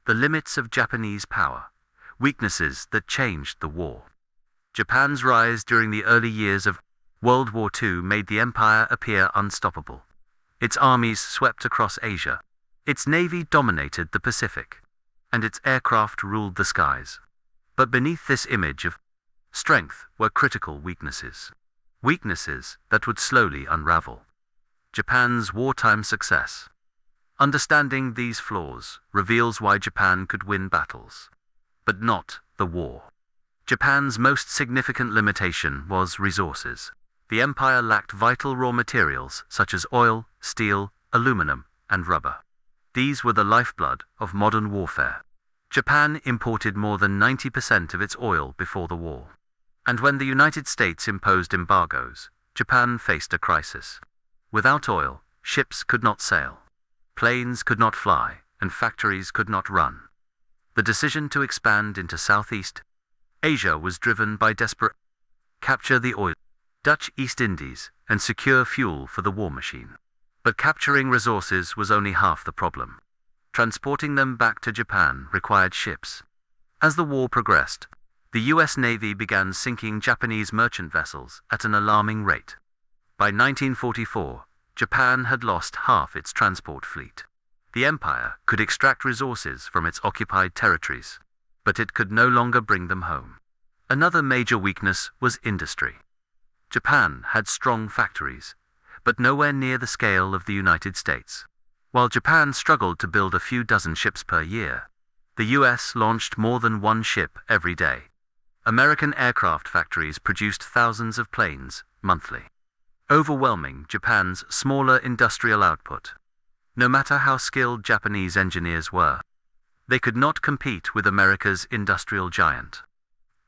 The limits of Japanese power. Weaknesses that changed the war. Japan's rise during the early years of World War II made the empire appear unstoppable. Its armies swept across Asia. Its navy dominated the Pacific. And its aircraft ruled the skies. But beneath this image of strength were critical weaknesses. Weaknesses that would slowly unravel. Japan's wartime success. Understanding these flaws reveals why Japan could win battles, but not the war. Japan's most significant limitation was resources. The empire lacked vital raw materials such as oil, steel, aluminum, and rubber. These were the lifeblood of modern warfare. Japan imported more than 90% of its oil before the war. And when the United States imposed embargoes, Japan faced a crisis. Without oil, ships could not sail, planes could not fly, and factories could not run. The decision to expand into Southeast Asia was driven by desperate capture the oil, Dutch East Indies, and secure fuel for the war machine. But capturing resources was only half the problem. Transporting them back to Japan required ships. As the war progressed, the U.S. Navy began sinking Japanese merchant vessels at an alarming rate. By 1944, Japan had lost half its transport fleet. The empire could extract resources from its occupied territories, but it could no longer bring them home. Another major weakness was industry. Japan had strong factories, but nowhere near the scale of the United States. While Japan struggled to build a few dozen ships per year, the U.S. launched more than one ship every day. American aircraft factories produced thousands of planes monthly, overwhelming Japan's smaller industrial output. No matter how skilled Japanese engineers were, they could not compete with America's industrial giant.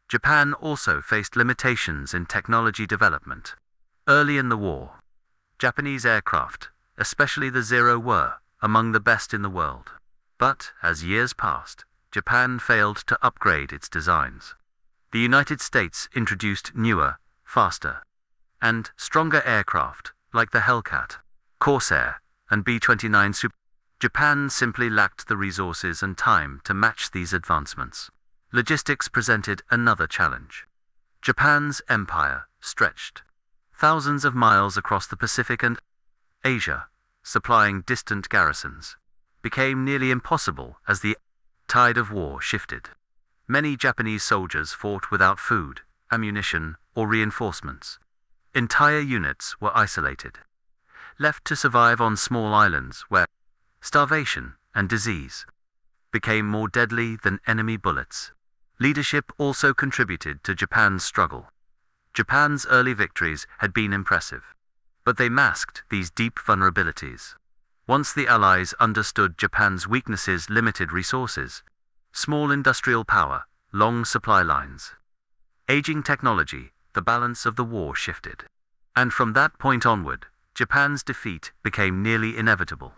Japan also faced limitations in technology development. Early in the war, Japanese aircraft, especially the Zero, were among the best in the world. But as years passed, Japan failed to upgrade its designs. The United States introduced newer, faster, and stronger aircraft like the Hellcat, Corsair, and B-29 Super. Japan simply lacked the resources and time to match these advancements. Logistics presented another challenge. Japan's empire stretched thousands of miles across the Pacific and Asia, supplying distant garrisons, became nearly impossible as the tide of war shifted. Many Japanese soldiers fought without food, ammunition, or reinforcements. Entire units were isolated, left to survive on small islands where starvation and disease became more deadly than enemy bullets. Leadership also contributed to Japan's struggle. Japan's early victories had been impressive, but they masked these deep vulnerabilities. Once the Allies understood Japan's weaknesses, limited resources, small industrial power, long supply lines, aging technology, the balance of the war shifted. And from that point onward, Japan's defeat became nearly inevitable.